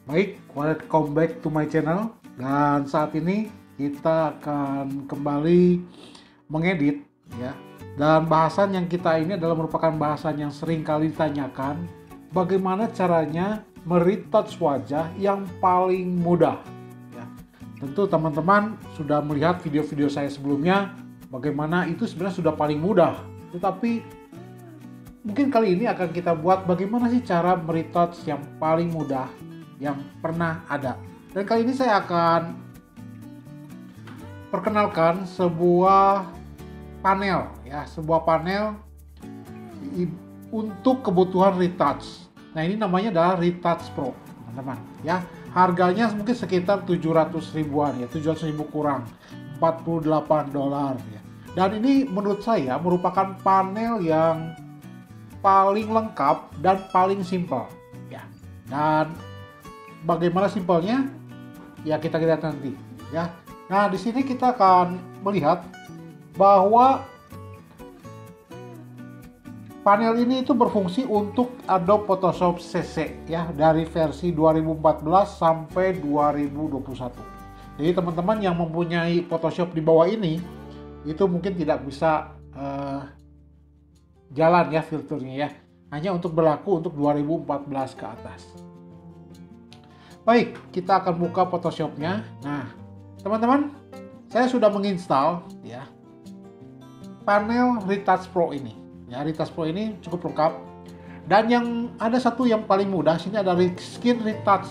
Baik, welcome back to my channel. Dan saat ini kita akan kembali mengedit ya. Dan bahasan yang kita ini adalah merupakan bahasan yang sering kali ditanyakan. Bagaimana caranya meretouch wajah yang paling mudah ya. Tentu teman-teman sudah melihat video-video saya sebelumnya bagaimana itu sebenarnya sudah paling mudah. Tetapi mungkin kali ini akan kita buat bagaimana sih cara meretouch yang paling mudah yang pernah ada. Dan kali ini saya akan perkenalkan sebuah panel ya, sebuah panel untuk kebutuhan retouch. Nah, ini namanya adalah Retouch Pro, teman-teman ya. Harganya mungkin sekitar 700 ribuan ya, 700 ribu kurang, $48 ya. Dan ini menurut saya merupakan panel yang paling lengkap dan paling simpel ya. Dan bagaimana simpelnya? Ya kita lihat nanti ya. Nah, di sini kita akan melihat bahwa panel ini itu berfungsi untuk Adobe Photoshop CC ya, dari versi 2014 sampai 2021. Jadi teman-teman yang mempunyai Photoshop di bawah ini itu mungkin tidak bisa jalan ya filternya ya. Hanya untuk berlaku untuk 2014 ke atas. Baik, kita akan buka Photoshopnya. Nah, teman-teman, saya sudah menginstal ya panel Retouch Pro ini. Ya, Retouch Pro ini cukup lengkap. Dan yang ada satu yang paling mudah, sini ada Skin Retouch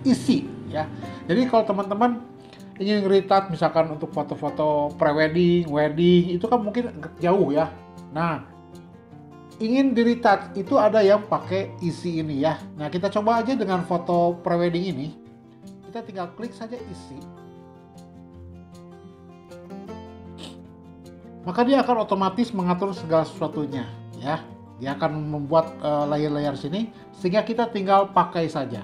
Easy ya. Jadi kalau teman-teman ingin retouch misalkan untuk foto-foto pre-wedding, wedding, itu kan mungkin jauh ya. Nah, ingin di-retouch itu ada yang pakai isi ini ya. Nah, kita coba aja dengan foto prewedding ini. Kita tinggal klik saja isi. Maka dia akan otomatis mengatur segala sesuatunya ya. Dia akan membuat layer-layer sini sehingga kita tinggal pakai saja.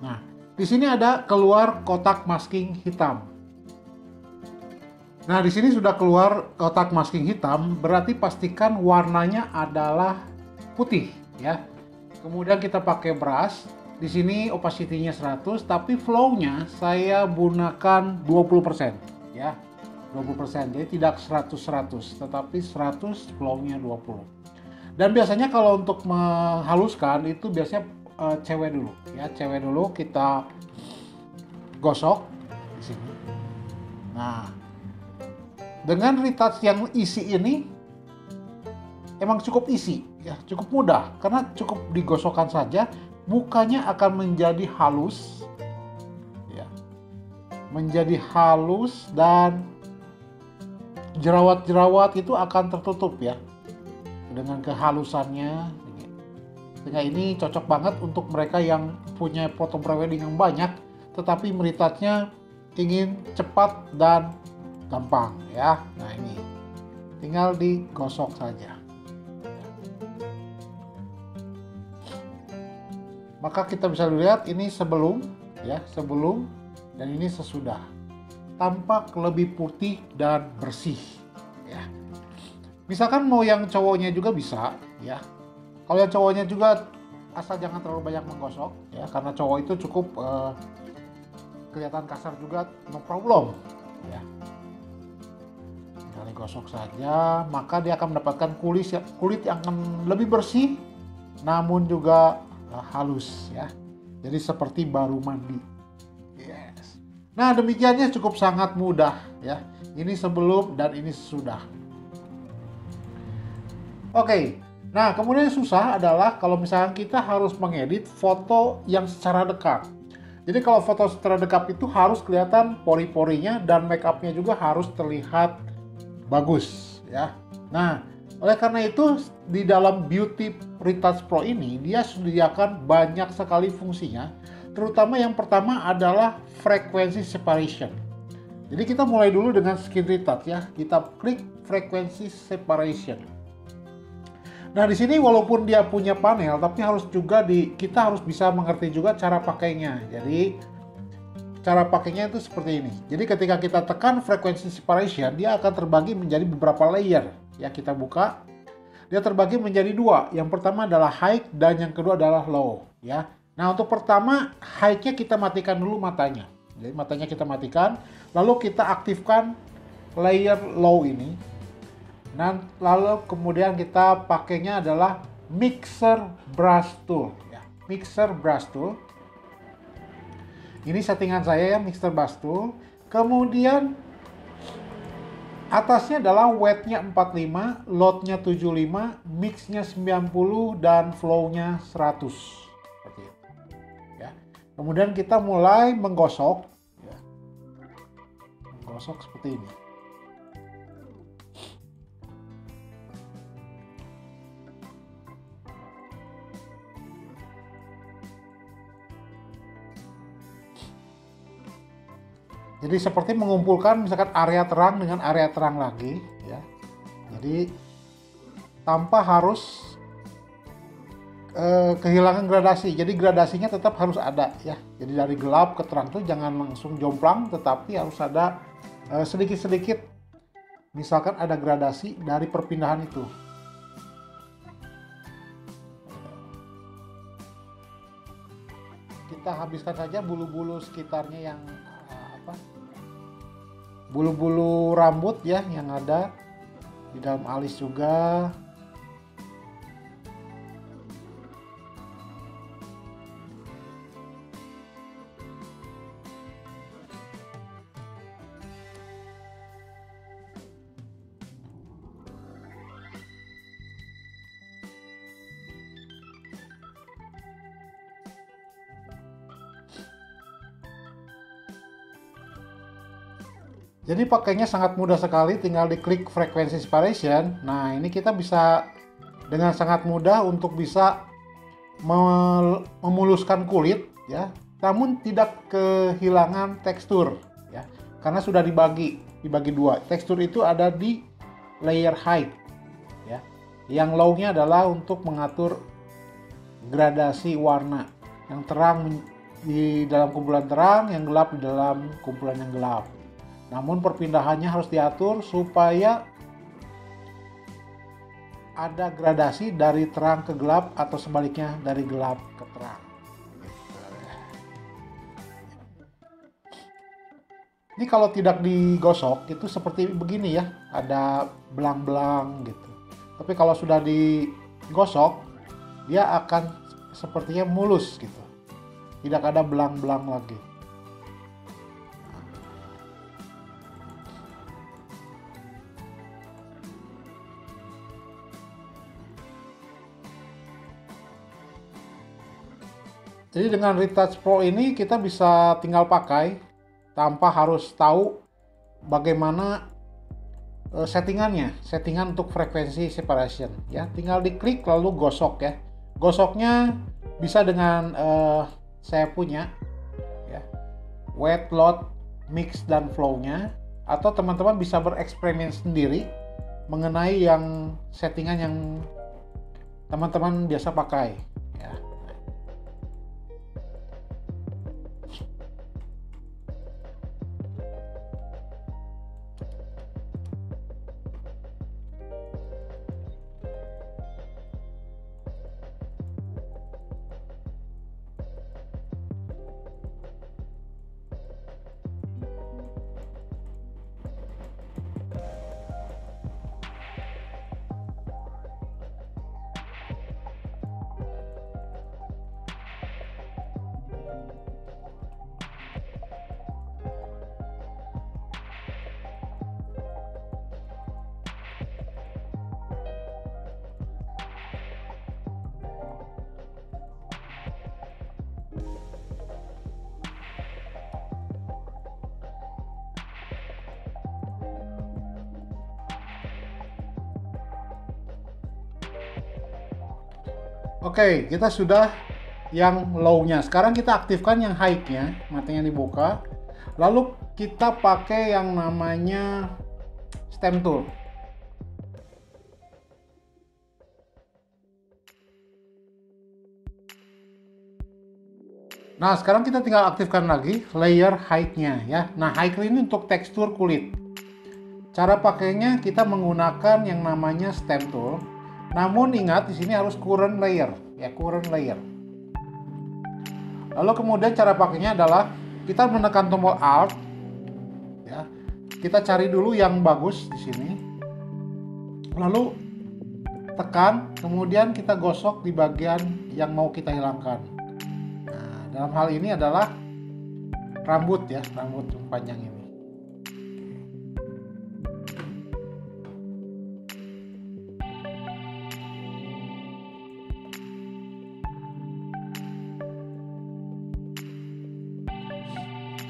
Nah, di sini ada keluar kotak masking hitam. Nah, di sini sudah keluar kotak masking hitam, berarti pastikan warnanya adalah putih ya. Kemudian kita pakai brush. Di sini opacity-nya 100, tapi flow-nya saya gunakan 20% ya. 20%. Jadi tidak 100-100, tetapi 100 flow-nya 20. Dan biasanya kalau untuk menghaluskan itu biasanya cewek dulu ya. Cewek dulu kita gosok di sini. Nah, dengan retouch yang isi ini emang cukup isi ya, cukup mudah karena cukup digosokkan saja, mukanya akan menjadi halus ya. Menjadi halus dan jerawat-jerawat itu akan tertutup ya dengan kehalusannya. Sehingga ini cocok banget untuk mereka yang punya foto prewedding yang banyak tetapi meretouchnya ingin cepat dan gampang ya. Nah, ini tinggal digosok saja. Maka kita bisa lihat ini sebelum ya, sebelum dan ini sesudah. Tampak lebih putih dan bersih ya. Misalkan mau yang cowoknya juga bisa ya. Kalau yang cowoknya juga asal jangan terlalu banyak menggosok ya, karena cowok itu cukup kelihatan kasar juga, no problem ya. Gosok saja, maka dia akan mendapatkan kulit yang akan lebih bersih namun juga halus ya. Jadi seperti baru mandi. Yes. Nah, demikiannya cukup sangat mudah ya. Ini sebelum dan ini sesudah. Oke. Nah, kemudian yang susah adalah kalau misalnya kita harus mengedit foto yang secara dekat. Jadi kalau foto secara dekat itu harus kelihatan pori-porinya dan make up-nya juga harus terlihat bagus ya. Nah, oleh karena itu di dalam Beauty Retouch Pro ini dia sediakan banyak sekali fungsinya. Terutama yang pertama adalah frequency separation. Jadi kita mulai dulu dengan skin retouch ya. Kita klik frequency separation. Nah, di sini walaupun dia punya panel tapi kita harus bisa mengerti juga cara pakainya. Jadi cara pakainya itu seperti ini. Jadi ketika kita tekan frequency separation, dia akan terbagi menjadi beberapa layer. Ya, kita buka. dia terbagi menjadi dua. Yang pertama adalah high dan yang kedua adalah low, ya. Nah, untuk pertama high-nya kita matikan dulu matanya. Jadi matanya kita matikan, lalu kita aktifkan layer low ini. Dan lalu kemudian kita pakainya adalah mixer brush tool, ya. Mixer brush tool. Ini settingan saya ya, mixer brush tool. Kemudian atasnya adalah weight-nya 45, load-nya 75, mix-nya 90, dan flow-nya 100. Seperti itu. Ya. Kemudian kita mulai menggosok. Ya. Menggosok seperti ini. Jadi seperti mengumpulkan misalkan area terang dengan area terang lagi, ya. Jadi tanpa harus kehilangan gradasi. Jadi gradasinya tetap harus ada, ya. Jadi dari gelap ke terang itu jangan langsung jomplang, tetapi harus ada sedikit-sedikit. Misalkan ada gradasi dari perpindahan itu. Kita habiskan saja bulu-bulu sekitarnya yang bulu-bulu rambut ya yang ada di dalam alis juga. Jadi pakainya sangat mudah sekali, tinggal diklik frekuensi separation. Nah, ini kita bisa dengan sangat mudah untuk bisa memuluskan kulit ya, namun tidak kehilangan tekstur ya. Karena sudah dibagi dua. Tekstur itu ada di layer height ya. Yang low-nya adalah untuk mengatur gradasi warna. Yang terang di dalam kumpulan terang, yang gelap di dalam kumpulan yang gelap. Namun perpindahannya harus diatur supaya ada gradasi dari terang ke gelap atau sebaliknya dari gelap ke terang. Ini kalau tidak digosok itu seperti begini ya, ada belang-belang gitu. Tapi kalau sudah digosok, dia akan sepertinya mulus gitu. Tidak ada belang-belang lagi. Jadi dengan Retouch Pro ini kita bisa tinggal pakai tanpa harus tahu bagaimana settingan untuk frekuensi separation ya. Tinggal diklik lalu gosok ya. Gosoknya bisa dengan saya punya ya, weight, load, mix dan flow-nya, atau teman-teman bisa bereksperimen sendiri mengenai yang settingan yang teman-teman biasa pakai ya. Oke, kita sudah yang low-nya. Sekarang kita aktifkan yang high-nya, matanya dibuka. Lalu kita pakai yang namanya stem tool. Nah, sekarang kita tinggal aktifkan lagi layer height-nya ya. Nah, height ini untuk tekstur kulit. Cara pakainya kita menggunakan yang namanya stem tool. Namun ingat di sini harus current layer, ya, current layer. Lalu kemudian cara pakainya adalah kita menekan tombol Alt, ya. Kita cari dulu yang bagus di sini. Lalu tekan, kemudian kita gosok di bagian yang mau kita hilangkan. Nah, dalam hal ini adalah rambut, ya, rambut yang panjang ini.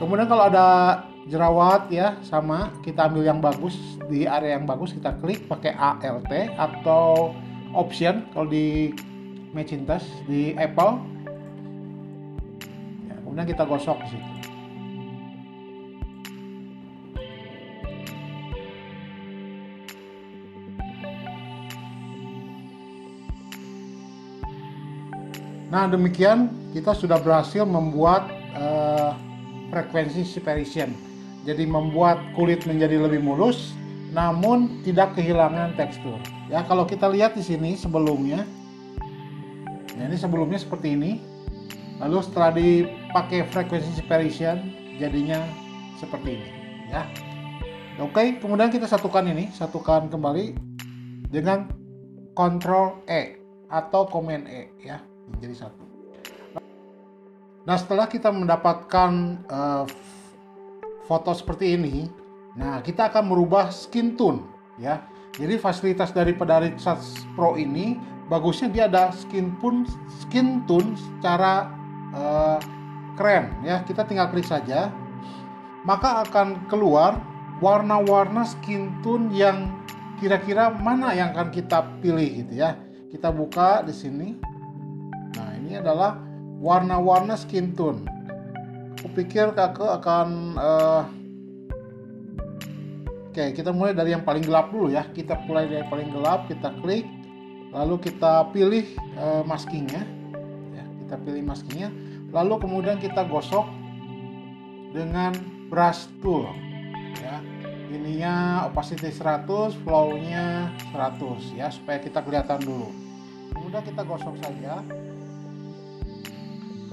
Kemudian kalau ada jerawat, ya, sama kita ambil yang bagus, di area yang bagus kita klik pakai Alt atau Option kalau di Macintosh, di Apple, ya, kemudian kita gosok di situ. Nah, demikian kita sudah berhasil membuat frekuensi separation. Jadi membuat kulit menjadi lebih mulus, namun tidak kehilangan tekstur. Ya, kalau kita lihat di sini sebelumnya, ya, ini sebelumnya seperti ini. Lalu setelah dipakai frekuensi separation, jadinya seperti ini. Ya, oke. Kemudian kita satukan satukan kembali dengan Ctrl E atau Command E, ya, menjadi satu. Nah, setelah kita mendapatkan foto seperti ini, nah kita akan merubah skin tone, ya. Jadi fasilitas daripada Retouch Pro ini bagusnya dia ada skin tone secara keren, ya. Kita tinggal klik saja, maka akan keluar warna-warna skin tone yang kira-kira mana yang akan kita pilih, gitu ya. Kita buka di sini. Nah, ini adalah warna-warna skin tone. Aku pikir kakak akan oke, kita mulai dari yang paling gelap dulu, ya. Kita mulai dari paling gelap, kita klik, lalu kita pilih maskingnya, ya. Kita pilih maskingnya, lalu kemudian kita gosok dengan brush tool, ya. Ininya opacity 100, flow-nya 100, ya, supaya kita kelihatan dulu. Kemudian kita gosok saja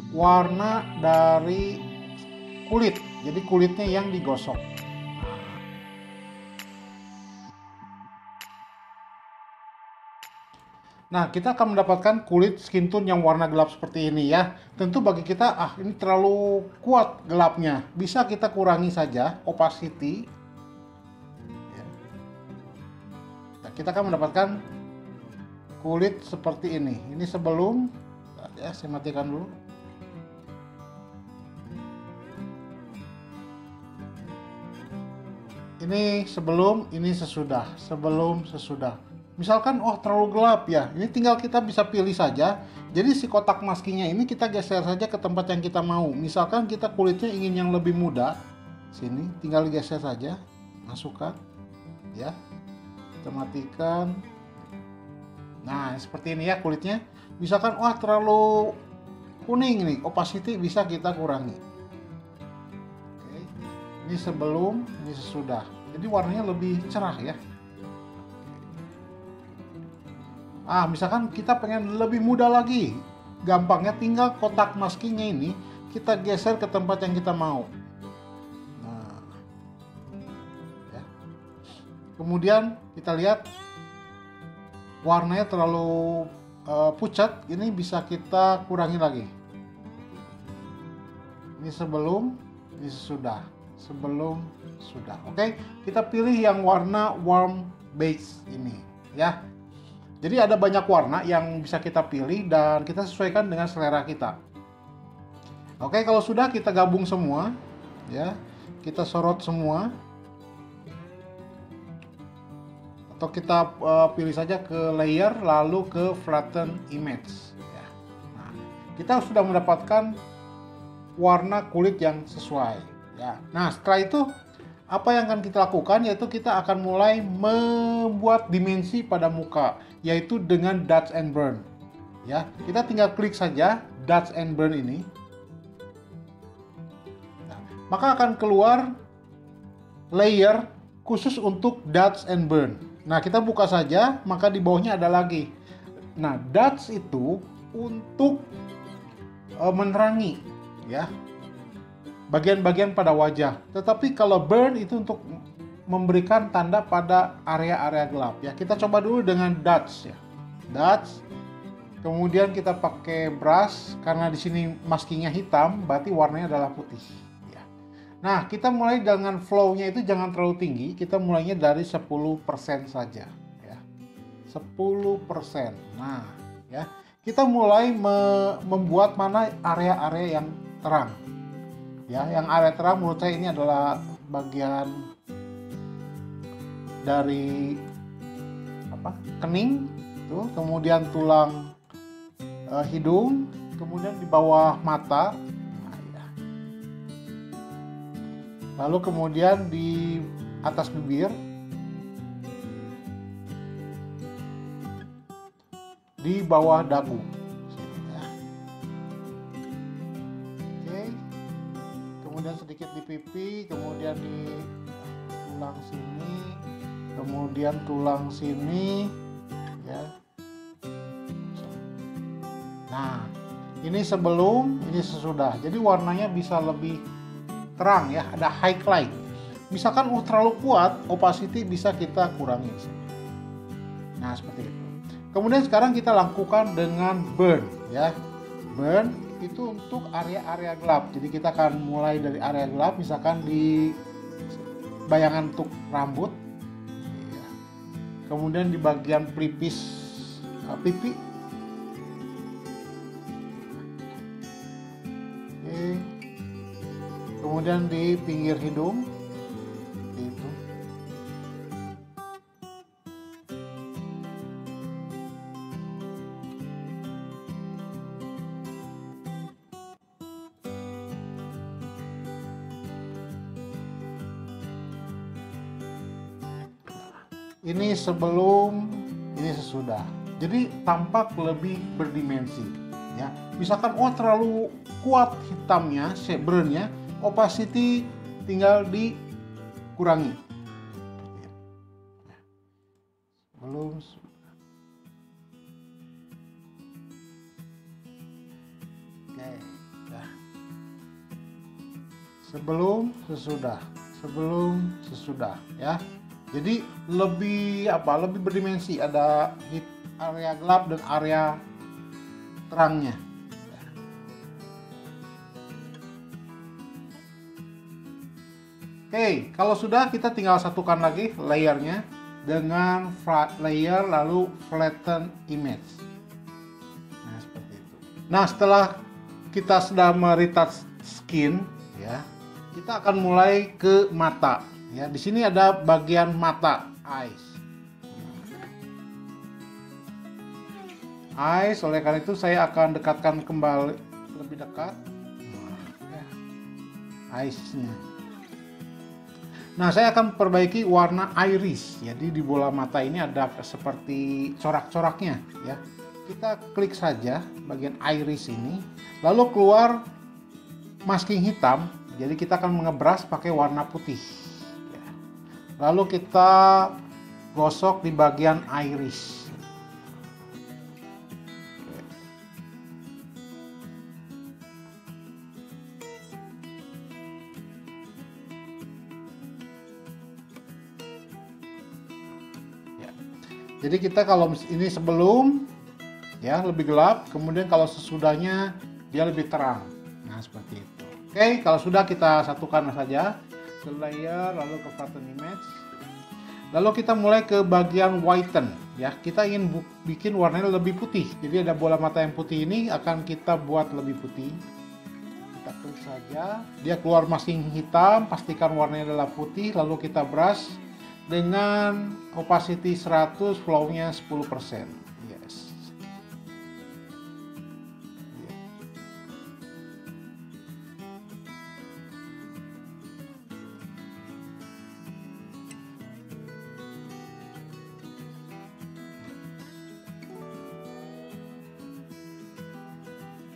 warna dari kulit, jadi kulitnya yang digosok. Nah, kita akan mendapatkan kulit skin tone yang warna gelap seperti ini, ya. Tentu bagi kita, ini terlalu kuat gelapnya, bisa kita kurangi saja opacity, ya. Nah, kita akan mendapatkan kulit seperti ini. Ini sebelum, ya, saya matikan dulu. Ini sebelum, ini sesudah, sebelum, sesudah. Misalkan, terlalu gelap, ya. Ini tinggal kita bisa pilih saja. Jadi si kotak maskingnya ini kita geser saja ke tempat yang kita mau. Misalkan kita kulitnya ingin yang lebih muda, sini tinggal digeser saja, masukkan, ya. Kita matikan. Nah, seperti ini, ya, kulitnya. Misalkan, terlalu kuning nih, opacity bisa kita kurangi. Ini sebelum, ini sesudah. Jadi warnanya lebih cerah, ya. Misalkan kita pengen lebih mudah lagi, gampangnya tinggal kotak maskingnya ini kita geser ke tempat yang kita mau. Nah, ya. Kemudian kita lihat warnanya terlalu pucat, ini bisa kita kurangi lagi. Ini sebelum, ini sesudah. Sebelum, sudah. Oke, kita pilih yang warna warm beige ini, ya. Jadi ada banyak warna yang bisa kita pilih dan kita sesuaikan dengan selera kita. Oke, kalau sudah kita gabung semua, ya. Kita sorot semua. Atau kita pilih saja ke layer lalu ke flatten image, ya. Nah, kita sudah mendapatkan warna kulit yang sesuai. Ya. Nah, setelah itu apa yang akan kita lakukan yaitu kita akan mulai membuat dimensi pada muka, yaitu dengan Dodge and Burn. Ya, kita tinggal klik saja Dodge and Burn ini. Nah, maka akan keluar layer khusus untuk Dodge and Burn. Nah, kita buka saja, maka di bawahnya ada lagi. Nah, dots itu untuk menerangi ya bagian-bagian pada wajah. Tetapi kalau burn itu untuk memberikan tanda pada area-area gelap ya. Kita coba dulu dengan dots ya. Dots. Kemudian kita pakai brush karena di sini maskingnya hitam, berarti warnanya adalah putih ya. Nah, kita mulai dengan flow-nya itu jangan terlalu tinggi. Kita mulainya dari 10% saja ya. 10%. Nah, ya. Kita mulai membuat mana area-area yang terang. Ya, yang area terang menurut saya ini adalah bagian dari kening tuh, kemudian tulang hidung, kemudian di bawah mata, nah, ya. Lalu kemudian di atas bibir, di bawah dagu. Oke, kemudian sedikit di pipi, kemudian di tulang sini, kemudian tulang sini ya. Nah, ini sebelum, ini sesudah. Jadi warnanya bisa lebih terang ya, ada highlight. Misalkan terlalu kuat, opacity bisa kita kurangi. Nah, seperti itu. Kemudian sekarang kita lakukan dengan burn ya. Burn itu untuk area-area gelap. Jadi kita akan mulai dari area gelap, misalkan di bayangan untuk rambut. Kemudian di bagian pelipis pipi. Oke. Kemudian di pinggir hidung. Itu. Ini sebelum, ini sesudah. Jadi tampak lebih berdimensi ya. Misalkan terlalu kuat hitamnya, burn-nya, opacity tinggal dikurangi. Belum. Oke, ya. Sebelum, sesudah. Sebelum, sesudah ya. Jadi lebih lebih berdimensi, ada area gelap dan area terangnya. Oke, kalau sudah kita tinggal satukan lagi layernya dengan flat layer lalu flatten image. Nah, seperti itu. Nah, setelah kita sudah meretouch skin ya, kita akan mulai ke mata. Ya, di sini ada bagian mata, eyes. Eyes, oleh karena itu saya akan dekatkan kembali lebih dekat. Eyes-nya. Nah, saya akan perbaiki warna iris. Jadi di bola mata ini ada seperti corak-coraknya ya. Kita klik saja bagian iris ini, lalu keluar masking hitam. Jadi kita akan mengebras pakai warna putih. Lalu kita gosok di bagian iris. Ya. Jadi kita kalau ini sebelum ya lebih gelap, kemudian kalau sesudahnya dia lebih terang. Nah, seperti itu. Oke, kalau sudah kita satukan saja. Ke layer, lalu ke flatten image, lalu kita mulai ke bagian whiten ya. Kita ingin bikin warnanya lebih putih, jadi ada bola mata yang putih ini akan kita buat lebih putih. Kita klik saja, dia keluar masking hitam, pastikan warnanya adalah putih, lalu kita brush dengan opacity 100, flow-nya 10%. Yes.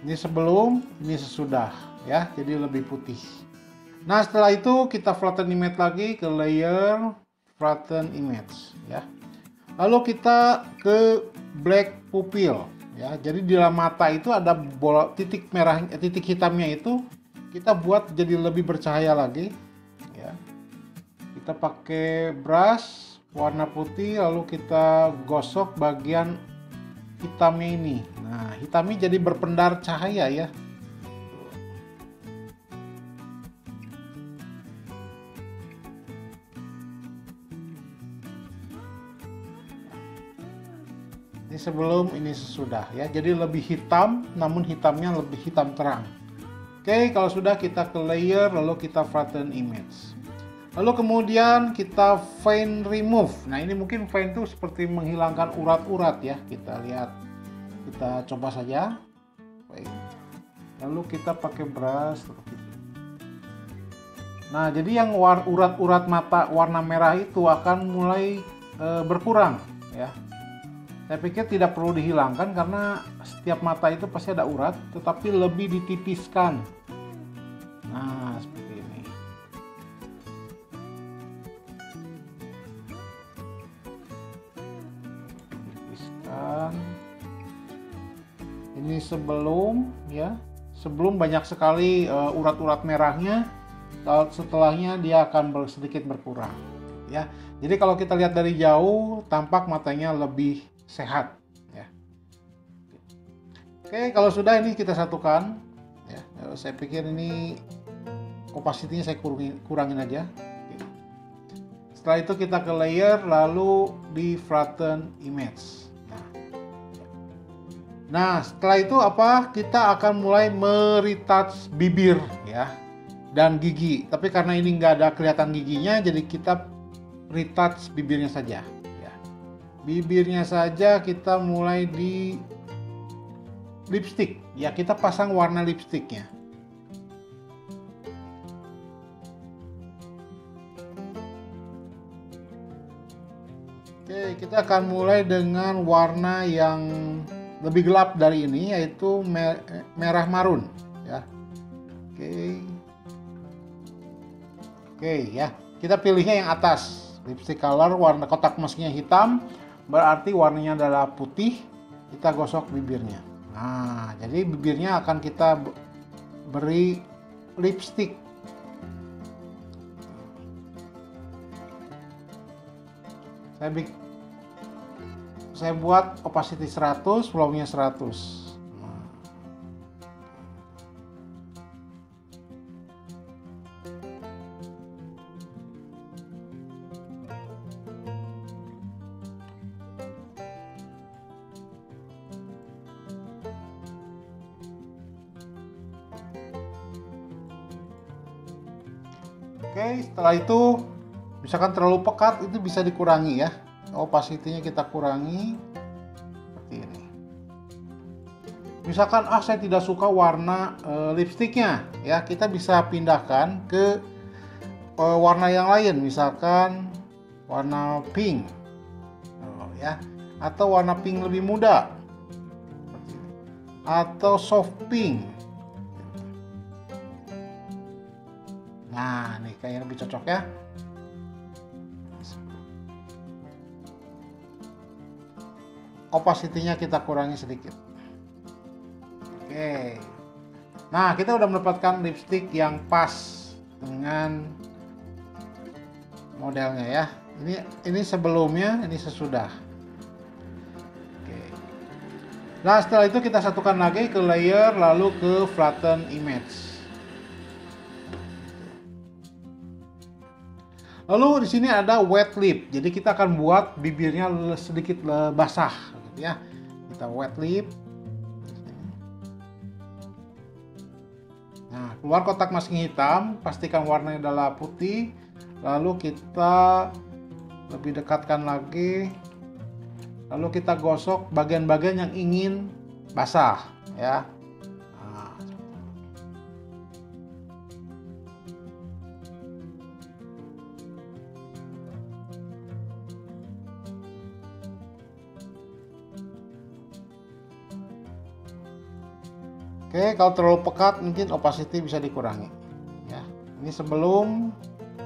Ini sebelum, ini sesudah ya, jadi lebih putih. Nah, setelah itu kita flatten image lagi ke layer flatten image ya. Lalu kita ke black pupil ya. Jadi di dalam mata itu ada bola titik merah, titik hitamnya itu kita buat jadi lebih bercahaya lagi ya. Kita pakai brush warna putih lalu kita gosok bagian hitamnya ini. Nah, hitamnya jadi berpendar cahaya ya. Ini sebelum, ini sesudah ya. Jadi lebih hitam, namun hitamnya lebih hitam terang. Oke, kalau sudah kita ke layer, lalu kita flatten image. Lalu kemudian kita faint remove. Nah, ini mungkin faint itu seperti menghilangkan urat-urat ya. Kita lihat, kita coba saja. Lalu kita pakai brush seperti ini. Nah, jadi yang urat-urat mata warna merah itu akan mulai berkurang ya. Saya pikir tidak perlu dihilangkan karena setiap mata itu pasti ada urat, tetapi lebih ditipiskan. Nah, seperti ini. Tipiskan. Ini sebelum ya, sebelum banyak sekali urat-urat merahnya, setelahnya dia akan sedikit berkurang. Ya, jadi kalau kita lihat dari jauh, tampak matanya lebih sehat ya. Oke, kalau sudah ini kita satukan ya. Saya pikir ini opacity-nya saya kurangin aja. Oke. Setelah itu kita ke layer lalu di flatten image. Nah, setelah itu apa? Kita akan mulai meretouch bibir ya dan gigi. Tapi karena ini nggak ada kelihatan giginya, jadi kita retouch bibirnya saja. Bibirnya saja kita mulai di lipstick ya, kita pasang warna lipsticknya. Oke, kita akan mulai dengan warna yang lebih gelap dari ini, yaitu merah marun ya. Oke ya, kita pilihnya yang atas. Lipstick color, warna kotak masknya hitam, berarti warnanya adalah putih. Kita gosok bibirnya. Nah, jadi bibirnya akan kita beri lipstick. Saya buat opacity 100, flow-nya 100. Oke, setelah itu misalkan terlalu pekat itu bisa dikurangi ya. Opacity-nya kita kurangi seperti ini. Misalkan saya tidak suka warna lipstiknya ya, kita bisa pindahkan ke warna yang lain, misalkan warna pink ya, atau warna pink lebih muda atau soft pink. Nah, nih kayaknya lebih cocok ya. Opacity-nya kita kurangi sedikit. Oke. Nah, kita udah mendapatkan lipstick yang pas dengan modelnya ya. Ini sebelumnya, ini sesudah. Oke. Nah, setelah itu kita satukan lagi ke layer lalu ke flatten image. Lalu di sini ada wet lip, jadi kita akan buat bibirnya sedikit basah, gitu ya. Kita wet lip. Nah, keluar kotak masking hitam, pastikan warnanya adalah putih. Lalu kita lebih dekatkan lagi. Lalu kita gosok bagian-bagian yang ingin basah, ya. Oke, kalau terlalu pekat mungkin opacity bisa dikurangi. Ya, ini sebelum,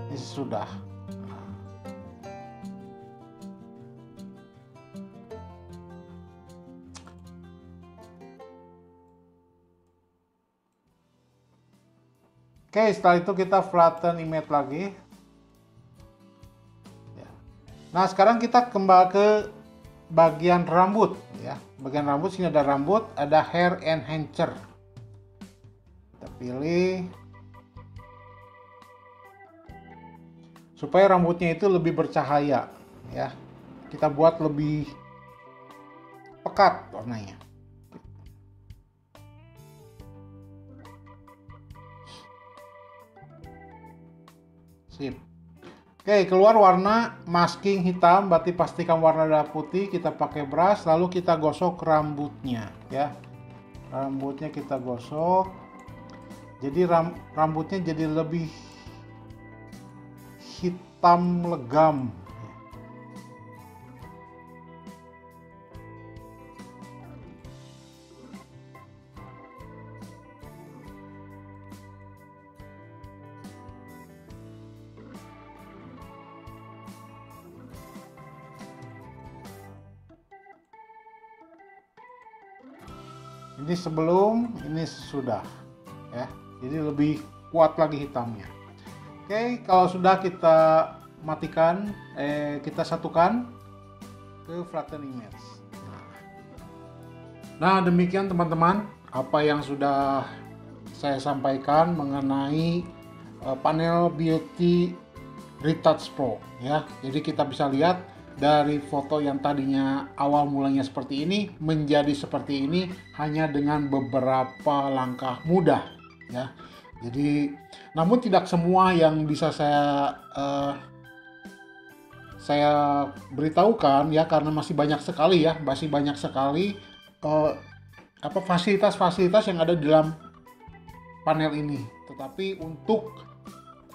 ini sesudah. Oke, setelah itu kita flatten image lagi. Ya. Nah, sekarang kita kembali ke bagian rambut ya. Bagian rambut, sini ada rambut, ada hair enhancer. Kita pilih supaya rambutnya itu lebih bercahaya ya. Kita buat lebih pekat warnanya. Sip. Oke, keluar warna masking hitam, berarti pastikan warna adalah putih. Kita pakai brush, lalu kita gosok rambutnya ya. Rambutnya kita gosok. Jadi rambutnya jadi lebih hitam legam. Ini sebelum, ini sesudah ya. Jadi lebih kuat lagi hitamnya. Oke, kalau sudah kita matikan, kita satukan ke flatten image. Nah, demikian teman-teman apa yang sudah saya sampaikan mengenai panel Beauty Retouch Pro ya. Jadi kita bisa lihat dari foto yang tadinya awal mulanya seperti ini menjadi seperti ini hanya dengan beberapa langkah mudah ya. Jadi namun tidak semua yang bisa saya beritahukan ya, karena masih banyak sekali ya, fasilitas-fasilitas yang ada di dalam panel ini. Tetapi untuk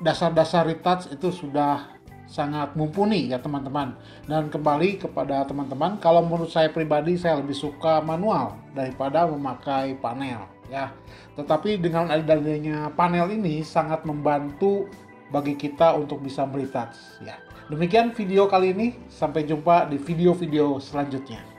dasar-dasar retouch itu sudah sangat mumpuni ya teman-teman. Dan kembali kepada teman-teman, kalau menurut saya pribadi saya lebih suka manual daripada memakai panel ya. Tetapi dengan adanya panel ini sangat membantu bagi kita untuk bisa meretouch ya. Demikian video kali ini, sampai jumpa di video-video selanjutnya.